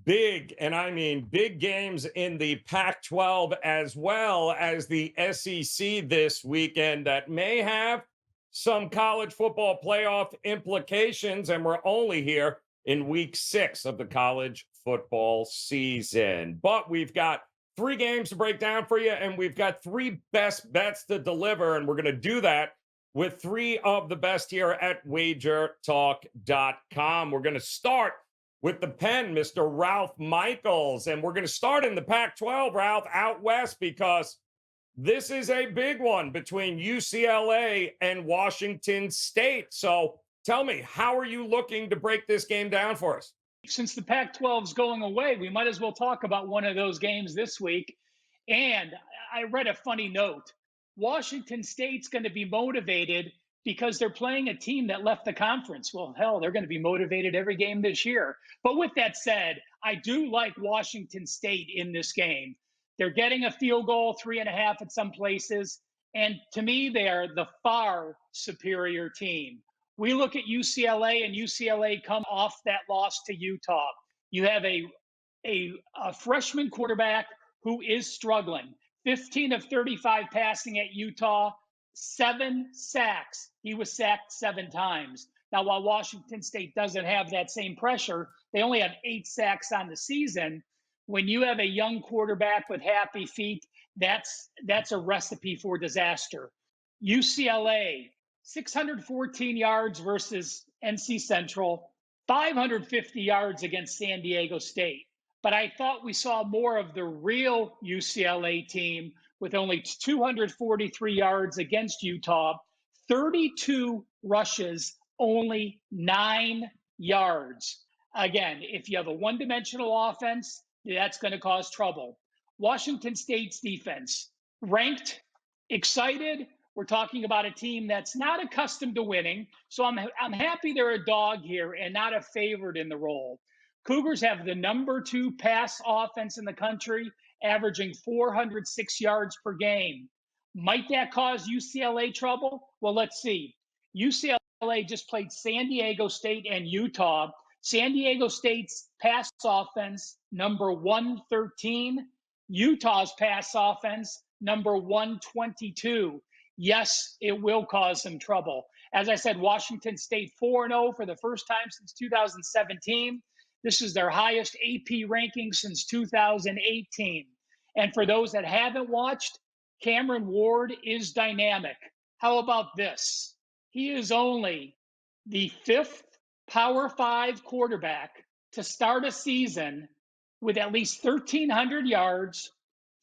big, and I mean big games in the Pac 12 as well as the SEC this weekend that may have some college football playoff implications. And we're only here in week 6 of the college football season. But we've got 3 games to break down for you, and we've got 3 best bets to deliver. And we're going to do that with 3 of the best here at wagertalk.com. We're going to start with the pen, Mr. Ralph Michaels. And we're going to start in the Pac 12, Ralph, out west, because this is a big one between UCLA and Washington State. So tell me, how are you looking to break this game down for us? Since the Pac 12 is going away, we might as well talk about one of those games this week. And I read a funny note. Washington State's going to be motivated because they're playing a team that left the conference. Well, hell, they're going to be motivated every game this year. But with that said, I do like Washington State in this game. They're getting a field goal, 3.5 at some places. And to me, they are the far superior team. We look at UCLA, and UCLA come off that loss to Utah. You have a freshman quarterback who is struggling. 15 of 35 passing at Utah, 7 sacks. He was sacked 7 times. Now, while Washington State doesn't have that same pressure, they only have 8 sacks on the season. When you have a young quarterback with happy feet, that's a recipe for disaster. UCLA, 614 yards versus NC Central, 550 yards against San Diego State. But I thought we saw more of the real UCLA team with only 243 yards against Utah, 32 rushes, only 9 yards. Again, if you have a one-dimensional offense, that's going to cause trouble. Washington State's defense, ranked, excited. We're talking about a team that's not accustomed to winning. So I'm happy they're a dog here and not a favorite in the role. Cougars have the number 2 pass offense in the country, averaging 406 yards per game. Might that cause UCLA trouble? Well, let's see. UCLA just played San Diego State and Utah. San Diego State's pass offense, number 113. Utah's pass offense, number 122. Yes, it will cause some trouble. As I said, Washington State 4-0 for the first time since 2017. This is their highest AP ranking since 2018. And for those that haven't watched, Cameron Ward is dynamic. How about this? He is only the 5th Power 5 quarterback to start a season with at least 1,300 yards,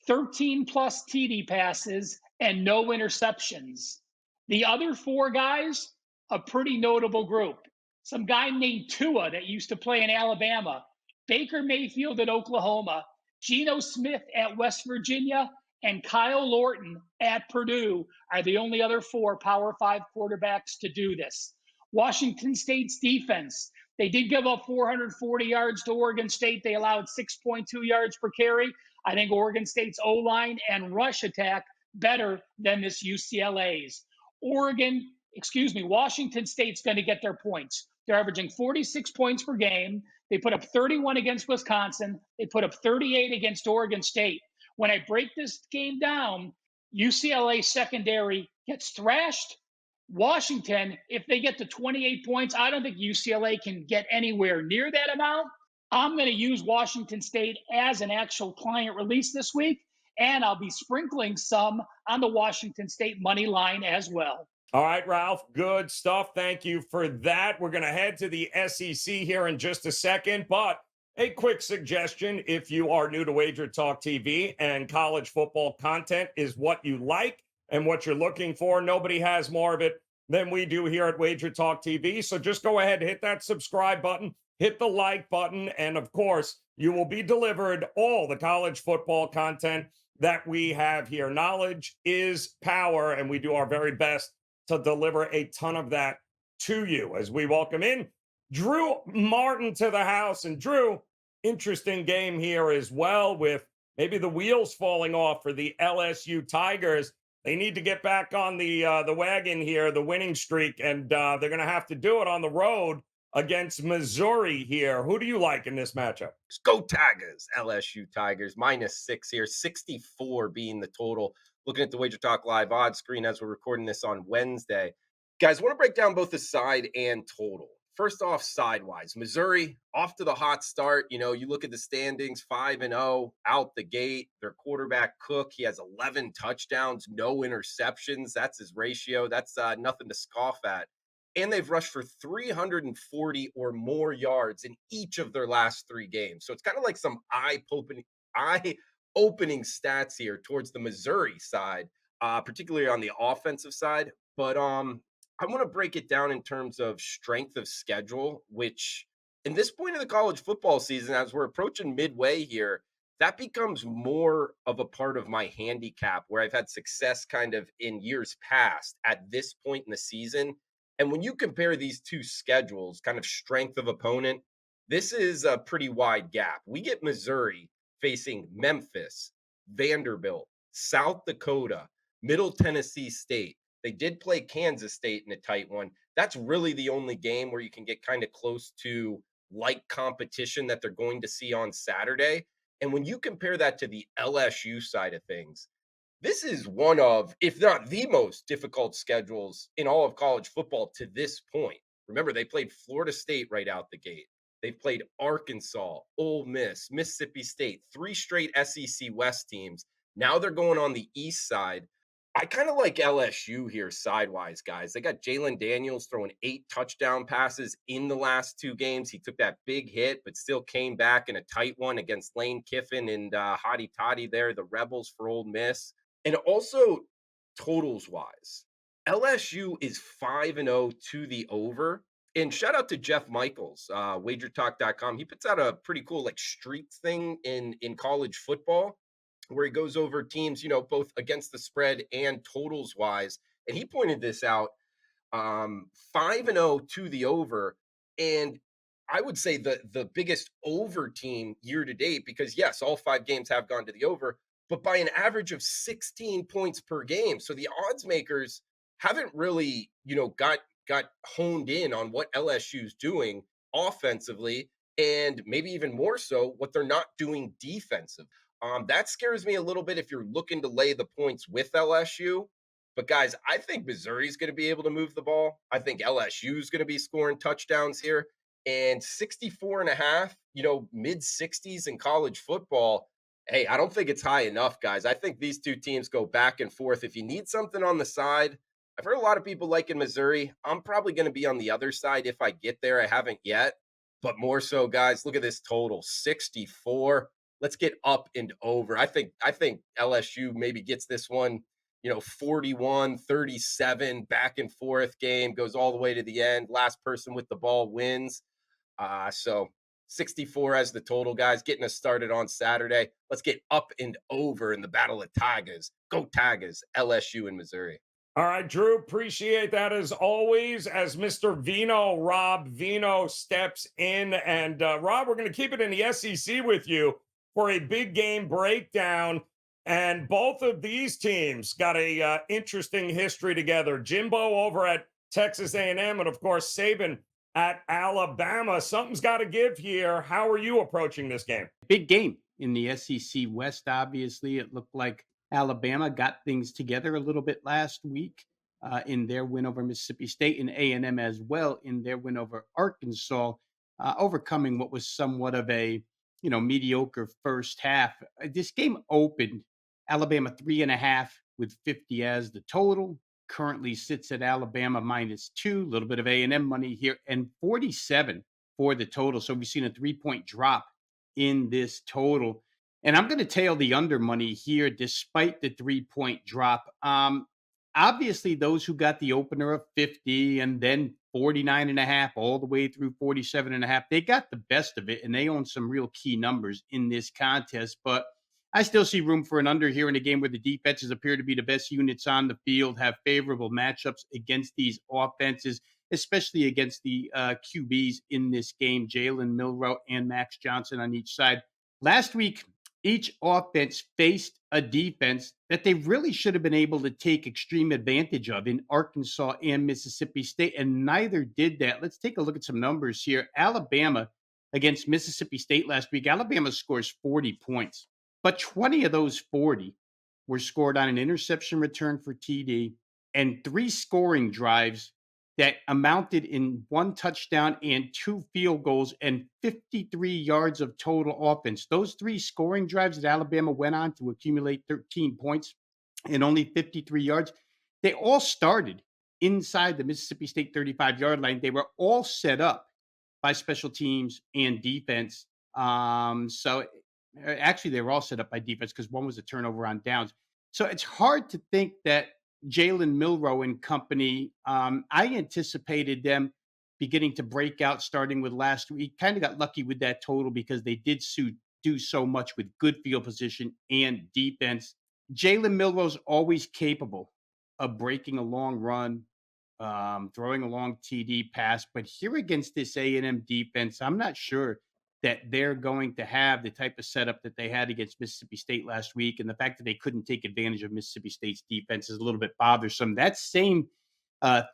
13 plus TD passes, and no interceptions. The other 4 guys, a pretty notable group. Some guy named Tua that used to play in Alabama, Baker Mayfield at Oklahoma, Geno Smith at West Virginia, and Kyle Lorton at Purdue are the only other 4 Power 5 quarterbacks to do this. Washington State's defense, they did give up 440 yards to Oregon State. They allowed 6.2 yards per carry. I think Oregon State's O-line and rush attack better than this UCLA's. Washington State's going to get their points. They're averaging 46 points per game. They put up 31 against Wisconsin. They put up 38 against Oregon State. When I break this game down, UCLA secondary gets thrashed. Washington, if they get to 28 points, I don't think UCLA can get anywhere near that amount. I'm going to use Washington State as an actual client release this week, and I'll be sprinkling some on the Washington State money line as well. All right, Ralph, good stuff. Thank you for that. We're going to head to the SEC here in just a second, but a quick suggestion, if you are new to Wager Talk TV and college football content is what you like and what you're looking for, nobody has more of it than we do here at Wager Talk TV. So just go ahead, hit that subscribe button, hit the like button, and of course, you will be delivered all the college football content that we have here. Knowledge is power, and we do our very best to deliver a ton of that to you as we welcome in Drew Martin to the house. And Drew, interesting game here as well, with maybe the wheels falling off for the LSU Tigers. They need to get back on the wagon here, the winning streak, and they're going to have to do it on the road against Missouri here. Who do you like in this matchup? Go Tigers, LSU Tigers, -6 here, 64 being the total. Looking at the Wager Talk Live odds screen as we're recording this on Wednesday. Guys, want to break down both the side and total. First off, sidewise, Missouri off to the hot start. You look at the standings, 5-0 out the gate. Their quarterback Cook, he has 11 touchdowns, no interceptions. That's his ratio. That's nothing to scoff at, and they've rushed for 340 or more yards in each of their last 3 games. So it's kind of like some eye-opening stats here towards the Missouri side, particularly on the offensive side. But I want to break it down in terms of strength of schedule, which in this point of the college football season, as we're approaching midway here, that becomes more of a part of my handicap where I've had success kind of in years past at this point in the season. And when you compare these two schedules, kind of strength of opponent, this is a pretty wide gap. We get Missouri facing Memphis, Vanderbilt, South Dakota, Middle Tennessee State. They did play Kansas State in a tight one. That's really the only game where you can get kind of close to like competition that they're going to see on Saturday. And when you compare that to the LSU side of things, this is one of, if not the most difficult schedules in all of college football to this point. Remember, they played Florida State right out the gate. They've played Arkansas, Ole Miss, Mississippi State, 3 straight SEC West teams. Now they're going on the East side. I kind of like LSU here sidewise, guys. They got Jalen Daniels throwing 8 touchdown passes in the last 2 games. He took that big hit, but still came back in a tight one against Lane Kiffin and Hottie Toddy there, the Rebels for Ole Miss. And also, totals wise, LSU is 5-0 to the over. And shout out to Jeff Michaels, wagertalk.com. He puts out a pretty cool like streaks thing in college football where he goes over teams, both against the spread and totals wise. And he pointed this out, 5-0 to the over. And I would say the biggest over team year to date, because yes, all 5 games have gone to the over, but by an average of 16 points per game. So the odds makers haven't really, got honed in on what LSU's doing offensively, and maybe even more so what they're not doing defensive. That scares me a little bit if you're looking to lay the points with LSU. But guys, I think Missouri's going to be able to move the ball. I think LSU is going to be scoring touchdowns here. And 64 and a half, mid 60s in college football. Hey, I don't think it's high enough, guys. I think these two teams go back and forth. If you need something on the side, I've heard a lot of people liking Missouri. I'm probably going to be on the other side if I get there. I haven't yet. But more so, guys, look at this total, 64. Let's get up and over. I think LSU maybe gets this one, 41-37, back and forth game, goes all the way to the end. Last person with the ball wins. So 64 as the total, guys, getting us started on Saturday. Let's get up and over in the Battle of Tigers. Go Tigers, LSU and Missouri. All right, Drew, appreciate that as always. As Mr. Rob Vino steps in. And Rob, we're going to keep it in the SEC with you for a big game breakdown. And both of these teams got a interesting history together. Jimbo over at Texas A&M, and of course Saban at Alabama. Something's got to give here. How are you approaching this game? Big game in the SEC West, obviously. It looked like Alabama got things together a little bit last week in their win over Mississippi State, and A&M as well in their win over Arkansas, overcoming what was somewhat of a mediocre first half. This game opened Alabama 3.5 with 50 as the total. Currently sits at Alabama -2, a little bit of A&M money here, and 47 for the total. So we've seen a 3-point drop in this total. And I'm going to tail the under money here despite the 3-point drop. Obviously, those who got the opener of 50 and then 49.5 all the way through 47.5, they got the best of it, and they own some real key numbers in this contest. But I still see room for an under here in a game where the defenses appear to be the best units on the field, have favorable matchups against these offenses, especially against the QBs in this game, Jalen Milroe and Max Johnson on each side. Last week, each offense faced a defense that they really should have been able to take extreme advantage of in Arkansas and Mississippi State, and neither did that. Let's take a look at some numbers here. Alabama against Mississippi State last week, Alabama scores 40 points, but 20 of those 40 were scored on an interception return for TD and 3 scoring drives that amounted in 1 touchdown and 2 field goals and 53 yards of total offense. Those 3 scoring drives that Alabama went on to accumulate 13 points and only 53 yards, they all started inside the Mississippi State 35-yard line. They were all set up by special teams and defense. Actually, they were all set up by defense because one was a turnover on downs. So it's hard to think that Jalen Milroe and company, I anticipated them beginning to break out starting with last week. Kind of got lucky with that total because they did do so much with good field position and defense. Jalen Milroe's always capable of breaking a long run, throwing a long TD pass. But here against this A&M defense, I'm not sure that they're going to have the type of setup that they had against Mississippi State last week. And the fact that they couldn't take advantage of Mississippi State's defense is a little bit bothersome. That same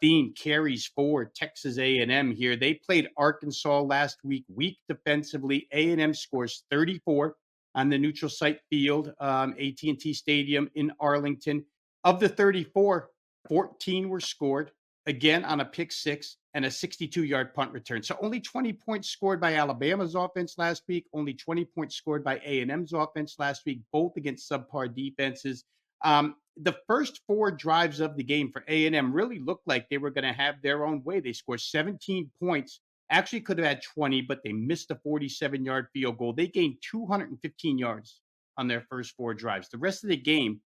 theme carries forward Texas A&M here. They played Arkansas last week, weak defensively. A&M scores 34 on the neutral site field, AT&T Stadium in Arlington. Of the 34, 14 were scored, again on a pick six and a 62-yard punt return. So only 20 points scored by Alabama's offense last week, only 20 points scored by A&M's offense last week, both against subpar defenses. The first 4 drives of the game for A&M really looked like they were going to have their own way. They scored 17 points, actually could have had 20, but they missed a 47-yard field goal. They gained 215 yards on their first 4 drives. The rest of the game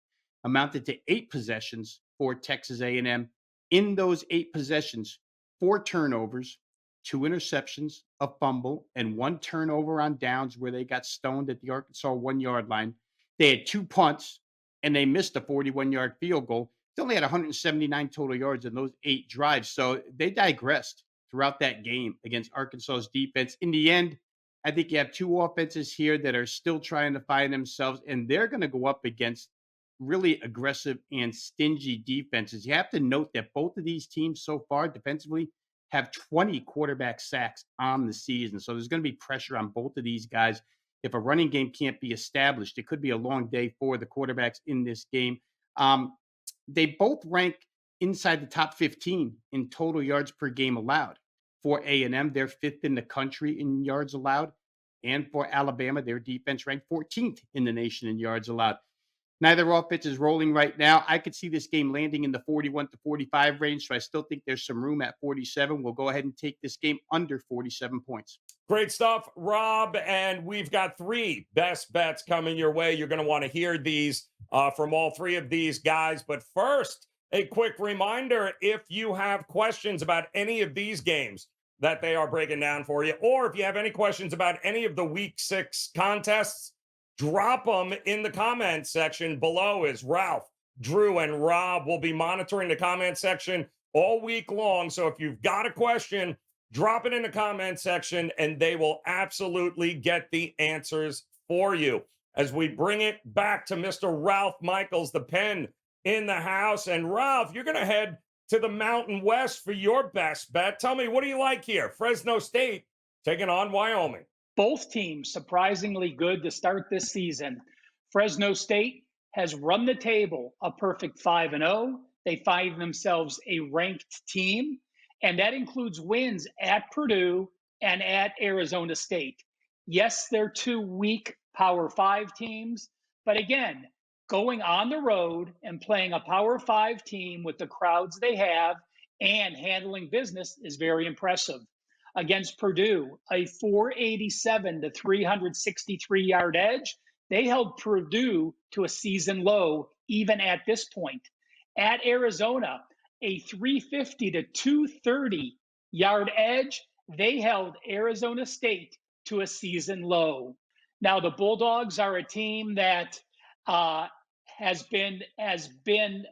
amounted to 8 possessions for Texas A&M. In those 8 possessions, 4 turnovers, 2 interceptions, a fumble, and 1 turnover on downs where they got stoned at the Arkansas 1-yard line. They had 2 punts, and they missed a 41-yard field goal. They only had 179 total yards in those 8 drives. So they digressed throughout that game against Arkansas's defense. In the end, I think you have 2 offenses here that are still trying to find themselves, and they're going to go up against really aggressive and stingy defenses. You have to note that both of these teams so far defensively have 20 quarterback sacks on the season. So there's going to be pressure on both of these guys. If a running game can't be established, it could be a long day for the quarterbacks in this game. They both rank inside the top 15 in total yards per game allowed. For A&M, they're 5th in the country in yards allowed. And for Alabama, their defense ranked 14th in the nation in yards allowed. Neither offense is rolling right now. I could see this game landing in the 41 to 45 range, so I still think there's some room at 47. We'll go ahead and take this game under 47 points. Great stuff, Rob. And we've got 3 best bets coming your way. You're going to want to hear these from all 3 of these guys. But first, a quick reminder, if you have questions about any of these games that they are breaking down for you, or if you have any questions about any of the Week 6 contests, drop them in the comment section below as Ralph, Drew, and Rob will be monitoring the comment section all week long. So if you've got a question, drop it in the comment section and they will absolutely get the answers for you. As we bring it back to Mr. Ralph Michaels, the pen in the house. And Ralph, you're going to head to the Mountain West for your best bet. Tell me, what do you like here? Fresno State taking on Wyoming. Both teams surprisingly good to start this season. Fresno State has run the table a perfect 5-0. They find themselves a ranked team, and that includes wins at Purdue and at Arizona State. Yes, they're 2 weak Power 5 teams, but again, going on the road and playing a Power 5 team with the crowds they have and handling business is very impressive. Against Purdue, a 487 to 363-yard edge. They held Purdue to a season low even at this point. At Arizona, a 350 to 230-yard edge. They held Arizona State to a season low. Now, the Bulldogs are a team that has been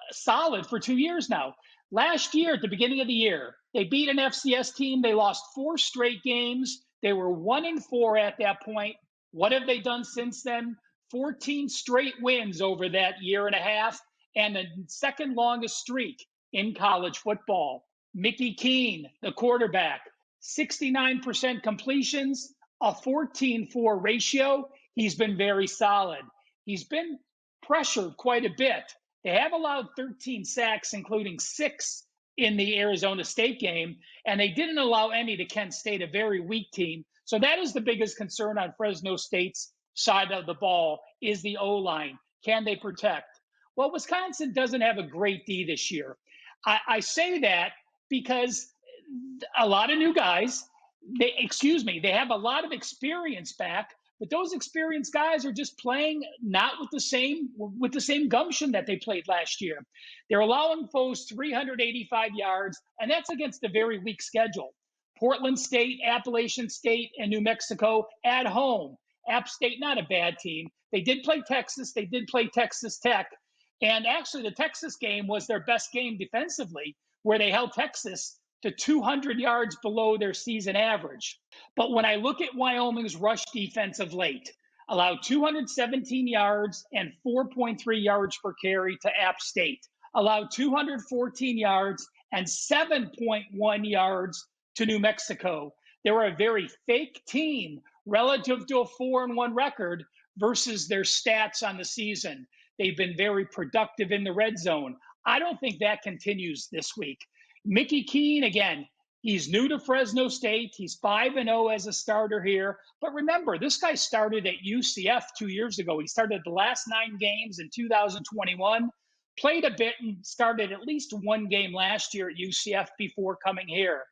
solid for 2 years now. Last year, at the beginning of the year, they beat an FCS team. They lost 4 straight games. They were 1-4 at that point. What have they done since then? 14 straight wins over that year and a half, and the second longest streak in college football. Mickey Keene, the quarterback, 69% completions, a 14-4 ratio. He's been very solid. He's been pressured quite a bit. They have allowed 13 sacks, including 6 in the Arizona State game, and they didn't allow any to Kent State, a very weak team. So that is the biggest concern on Fresno State's side of the ball is the O-line. Can they protect? Well, Wisconsin doesn't have a great D this year. I say that because a lot of new guys, they have a lot of experience back, but those experienced guys are just playing not with the same gumption that they played last year. They're allowing foes 385 yards, and that's against a very weak schedule. Portland State, Appalachian State, and New Mexico at home. App State, not a bad team. They did play Texas. They did play Texas Tech. And actually, the Texas game was their best game defensively, where they held Texas to 200 yards below their season average. But when I look at Wyoming's rush defense of late, allowed 217 yards and 4.3 yards per carry to App State, allowed 214 yards and 7.1 yards to New Mexico. They were a very fake team relative to a 4-1 record versus their stats on the season. They've been very productive in the red zone. I don't think that continues this week. Mickey Keene, again, he's new to Fresno State. He's 5-0 as a starter here. But remember, this guy started at UCF 2 years ago. He started the last 9 games in 2021, played a bit and started at least 1 game last year at UCF before coming here.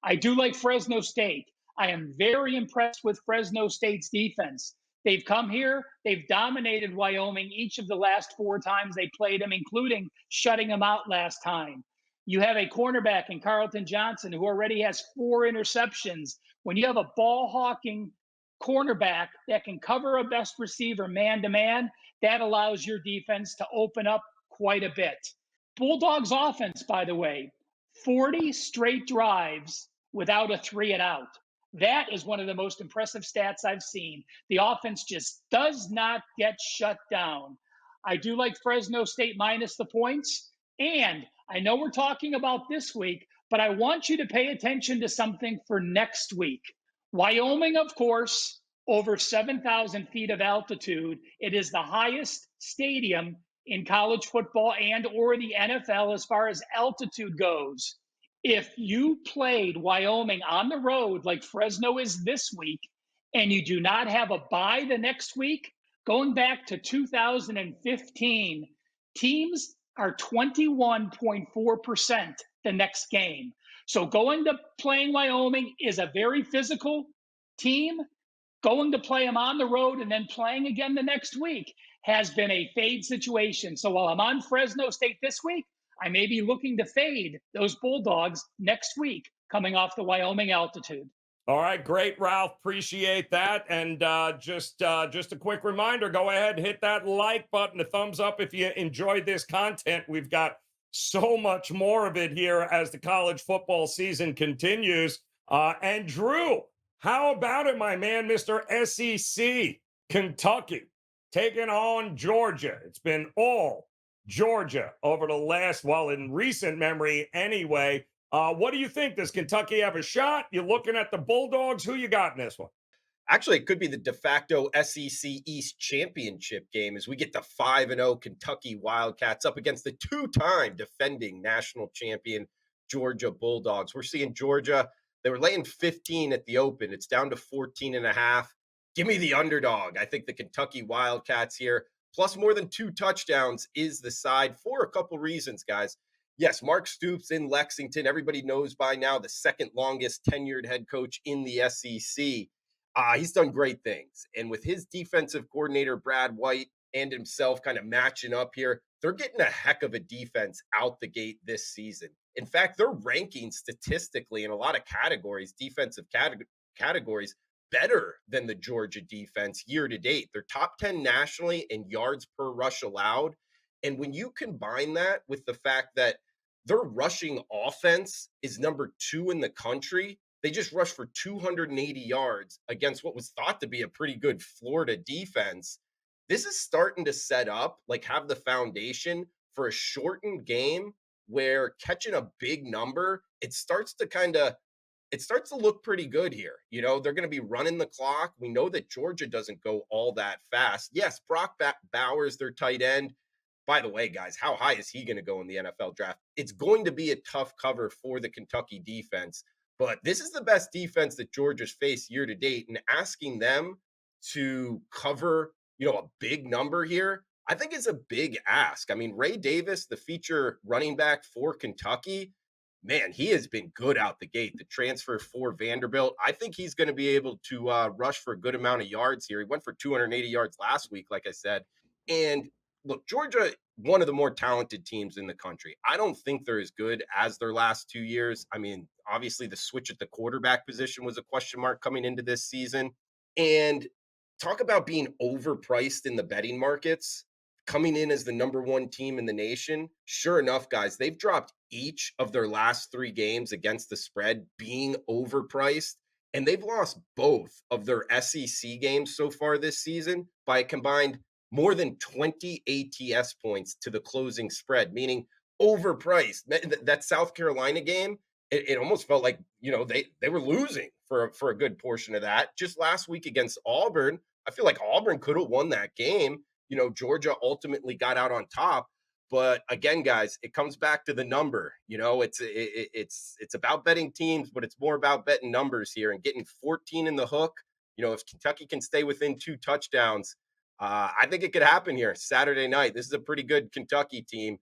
I do like Fresno State. I am very impressed with Fresno State's defense. They've come here. They've dominated Wyoming each of the last 4 times they played them, including shutting them out last time. You have a cornerback in Carlton Johnson who already has 4 interceptions. When you have a ball-hawking cornerback that can cover a best receiver man-to-man, that allows your defense to open up quite a bit. Bulldogs offense, by the way, 40 straight drives without a 3-and-out. That is one of the most impressive stats I've seen. The offense just does not get shut down. I do like Fresno State minus the points. And I know we're talking about this week, but I want you to pay attention to something for next week. Wyoming, of course, over 7,000 feet of altitude. It is the highest stadium in college football and or the NFL as far as altitude goes. If you played Wyoming on the road like Fresno is this week, and you do not have a bye the next week, going back to 2015, teams are 21.4% the next game. So going to playing Wyoming is a very physical team. Going to play them on the road and then playing again the next week has been a fade situation. So while I'm on Fresno State this week, I may be looking to fade those Bulldogs next week coming off the Wyoming altitude. All right, great, Ralph. Appreciate that. And just a quick reminder, go ahead, hit that like button, a thumbs up if you enjoyed this content. We've got so much more of it here as the college football season continues. And Drew, how about it, my man, Mr. SEC, Kentucky, taking on Georgia. It's been all Georgia over the last, well, in recent memory anyway. What do you think? Does Kentucky have a shot? You're looking at the Bulldogs. Who you got in this one? Actually, it could be the de facto SEC East championship game as we get the 5-0 Kentucky Wildcats up against the 2-time defending national champion Georgia Bulldogs. We're seeing Georgia. They were laying 15 at the open. It's down to 14.5. Give me the underdog. I think the Kentucky Wildcats here, plus more than 2 touchdowns, is the side for a couple reasons, guys. Yes, Mark Stoops in Lexington. Everybody knows by now the second longest tenured head coach in the SEC. He's done great things. And with his defensive coordinator, Brad White, and himself kind of matching up here, they're getting a heck of a defense out the gate this season. In fact, they're ranking statistically in a lot of categories, defensive categories, better than the Georgia defense year to date. They're top 10 nationally in yards per rush allowed. And when you combine that with the fact that their rushing offense is number 2 in the country, They just rushed for 280 yards against what was thought to be a pretty good Florida defense. This is starting to set up, like, have the foundation for a shortened game where catching a big number, it starts to look pretty good here. They're going to be running the clock. We know that Georgia doesn't go all that fast. Yes, Brock Bowers, their tight end. By the way, guys, how high is he going to go in the NFL draft? It's going to be a tough cover for the Kentucky defense, but this is the best defense that Georgia's faced year to date. And asking them to cover, a big number here, I think it's a big ask. I mean, Ray Davis, the feature running back for Kentucky, man, he has been good out the gate. The transfer for Vanderbilt, I think he's going to be able to rush for a good amount of yards here. He went for 280 yards last week, like I said. And look, Georgia, one of the more talented teams in the country. I don't think they're as good as their last 2 years. I mean, obviously the switch at the quarterback position was a question mark coming into this season. And talk about being overpriced in the betting markets, coming in as the number one team in the nation. Sure enough, guys, they've dropped each of their last 3 games against the spread being overpriced. And they've lost both of their SEC games so far this season by a combined more than 20 ATS points to the closing spread, meaning overpriced. That South Carolina game, it almost felt like, they were losing for a good portion of that. Just last week against Auburn, I feel like Auburn could have won that game. Georgia ultimately got out on top. But again, guys, it comes back to the number. It's about betting teams, but it's more about betting numbers here and getting 14 in the hook. If Kentucky can stay within 2 touchdowns, I think it could happen here Saturday night. This is a pretty good Kentucky team,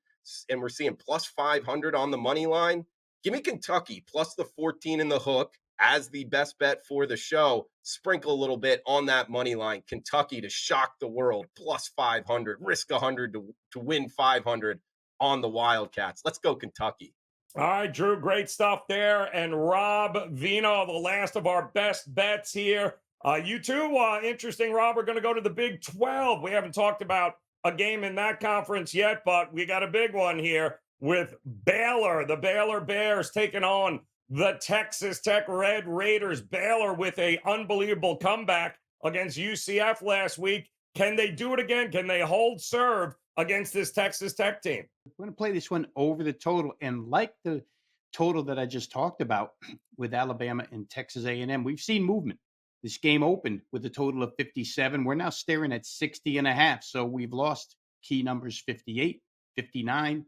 and we're seeing plus 500 on the money line. Give me Kentucky plus the 14 in the hook as the best bet for the show. Sprinkle a little bit on that money line. Kentucky to shock the world, plus 500. Risk 100 to win 500 on the Wildcats. Let's go Kentucky. All right, Drew, great stuff there. And Rob Vino, the last of our best bets here. You too, interesting, Rob. We're going to go to the Big 12. We haven't talked about a game in that conference yet, but we got a big one here with Baylor. The Baylor Bears taking on the Texas Tech Red Raiders. Baylor with an unbelievable comeback against UCF last week. Can they do it again? Can they hold serve against this Texas Tech team? We're going to play this one over the total. And like the total that I just talked about with Alabama and Texas A&M, we've seen movement. This game opened with a total of 57. We're now staring at 60.5. So we've lost key numbers 58, 59.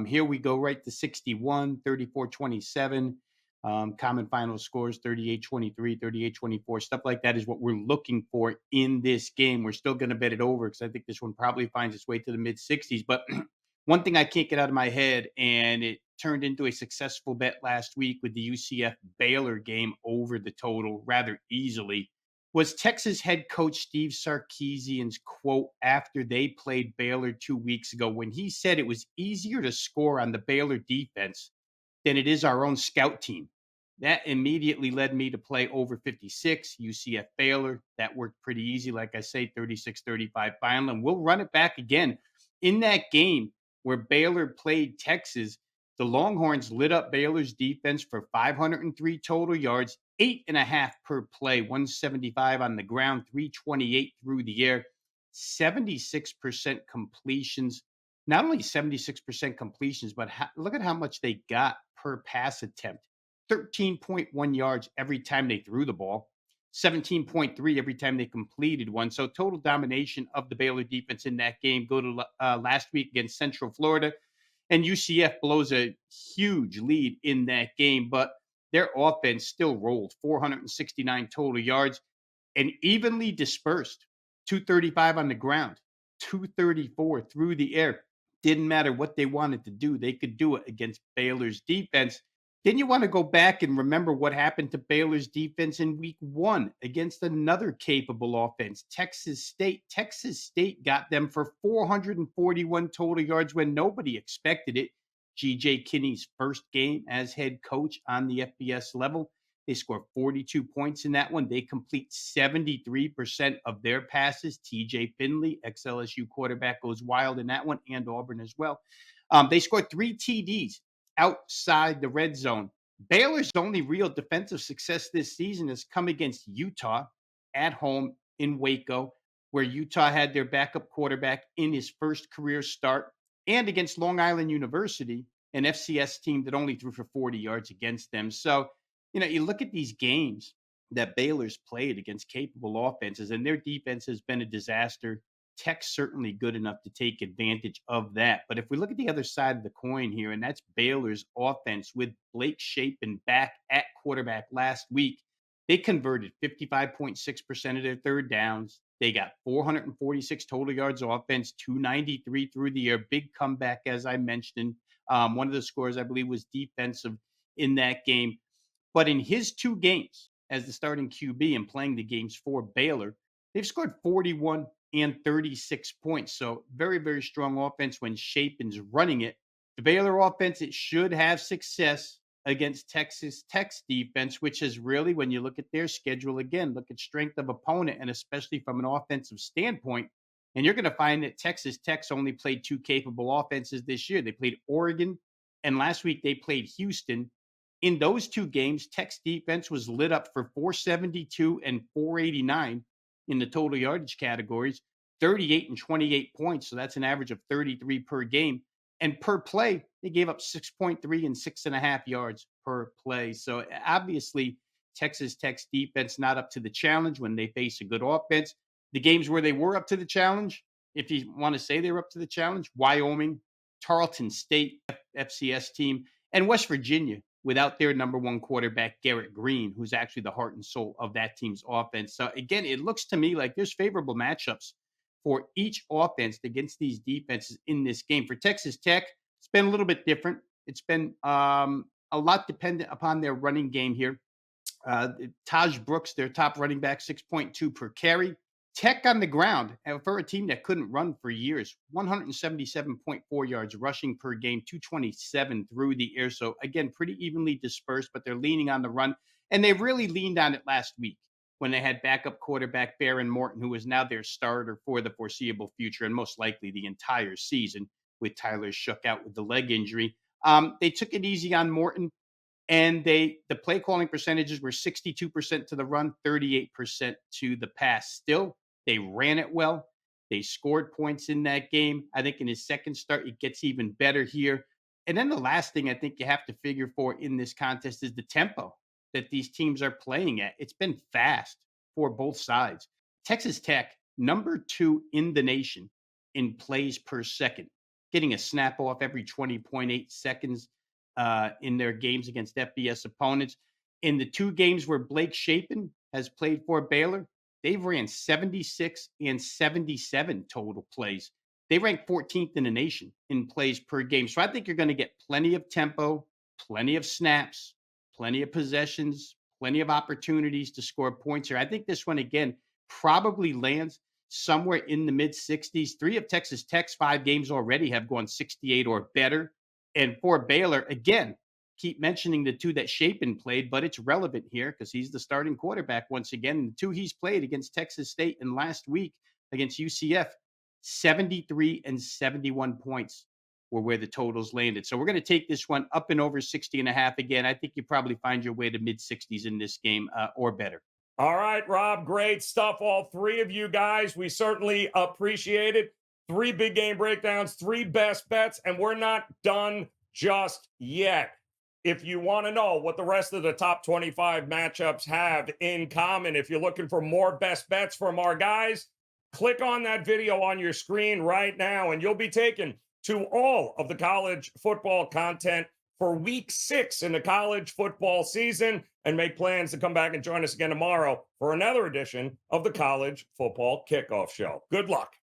Here we go right to 61, 34-27. Common final scores 38-23, 38-24. Stuff like that is what we're looking for in this game. We're still going to bet it over because I think this one probably finds its way to the mid-60s. But one thing I can't get out of my head, and it turned into a successful bet last week with the UCF Baylor game over the total rather easily, was Texas head coach Steve Sarkisian's quote after they played Baylor 2 weeks ago when he said it was easier to score on the Baylor defense than it is our own scout team. That immediately led me to play over 56, UCF Baylor. That worked pretty easy. Like I say, 36-35 final. And we'll run it back again. In that game where Baylor played Texas, the Longhorns lit up Baylor's defense for 503 total yards, 8.5 per play, 175 on the ground, 328 through the air, 76% completions. Not only 76% completions, but look at how much they got per pass attempt. 13.1 yards every time they threw the ball, 17.3 every time they completed one. So total domination of the Baylor defense in that game. Go to last week against Central Florida, and UCF blows a huge lead in that game, but their offense still rolled 469 total yards and evenly dispersed, 235 on the ground, 234 through the air. Didn't matter what they wanted to do. They could do it against Baylor's defense. Then you want to go back and remember what happened to Baylor's defense in week 1 against another capable offense, Texas State. Texas State got them for 441 total yards when nobody expected it. G.J. Kinney's first game as head coach on the FBS level. They score 42 points in that one. They complete 73% of their passes. TJ Finley, ex-LSU quarterback, goes wild in that one, and Auburn as well. They scored 3 TDs outside the red zone. Baylor's only real defensive success this season has come against Utah at home in Waco, where Utah had their backup quarterback in his first career start, and against Long Island University, an FCS team that only threw for 40 yards against them. So, you look at these games that Baylor's played against capable offenses, and their defense has been a disaster. Tech's certainly good enough to take advantage of that. But if we look at the other side of the coin here, and that's Baylor's offense with Blake Shapen back at quarterback last week, they converted 55.6% of their third downs. They got 446 total yards of offense, 293 through the air. Big comeback, as I mentioned. One of the scores, I believe, was defensive in that game. But in his 2 games as the starting QB and playing the games for Baylor, they've scored 41 and 36 points. So very, very strong offense when Shapen's running it. The Baylor offense, it should have success against Texas Tech's defense, which is really, when you look at their schedule again, look at strength of opponent, and especially from an offensive standpoint. And you're going to find that Texas Tech's only played 2 capable offenses this year. They played Oregon, and last week they played Houston. In those 2 games, Tech's defense was lit up for 472 and 489 in the total yardage categories, 38 and 28 points. So that's an average of 33 per game. And per play, they gave up 6.3 and 6.5 yards per play. So obviously, Texas Tech's defense not up to the challenge when they face a good offense. The games where they were up to the challenge, if you want to say they were up to the challenge, Wyoming, Tarleton State, FCS team, and West Virginia, without their number 1 quarterback, Garrett Green, who's actually the heart and soul of that team's offense. So again, it looks to me like there's favorable matchups for each offense against these defenses in this game. For Texas Tech, it's been a little bit different. It's been a lot dependent upon their running game here. Taj Brooks, their top running back, 6.2 per carry. Tech on the ground, and for a team that couldn't run for years, 177.4 yards rushing per game, 227 through the air. So again, pretty evenly dispersed, but they're leaning on the run. And they really leaned on it last week when they had backup quarterback Baron Morton, who is now their starter for the foreseeable future and most likely the entire season, with Tyler Shook out with the leg injury. They took it easy on Morton. And the play calling percentages were 62% to the run, 38% to the pass. Still, they ran it well. They scored points in that game. I think in his second start, it gets even better here. And then the last thing I think you have to figure for in this contest is the tempo that these teams are playing at. It's been fast for both sides. Texas Tech, number 2 in the nation in plays per second, getting a snap off every 20.8 seconds in their games against FBS opponents. In the 2 games where Blake Shapen has played for Baylor, they've ran 76 and 77 total plays. They rank 14th in the nation in plays per game. So I think you're going to get plenty of tempo, plenty of snaps, plenty of possessions, plenty of opportunities to score points here. I think this one, again, probably lands somewhere in the mid-60s. 3 of Texas Tech's 5 games already have gone 68 or better. And for Baylor, again, keep mentioning the 2 that Shapen played, but it's relevant here because he's the starting quarterback once again. And the 2 he's played against Texas State and last week against UCF, 73 and 71 points were where the totals landed. So we're going to take this one up and over 60.5 again. I think you probably find your way to mid-60s in this game or better. All right, Rob, great stuff. All 3 of you guys, we certainly appreciate it. 3 big game breakdowns, 3 best bets, and we're not done just yet. If you want to know what the rest of the top 25 matchups have in common, if you're looking for more best bets from our guys, click on that video on your screen right now, and you'll be taken to all of the college football content for week 6 in the college football season, and make plans to come back and join us again tomorrow for another edition of the College Football Kickoff Show. Good luck.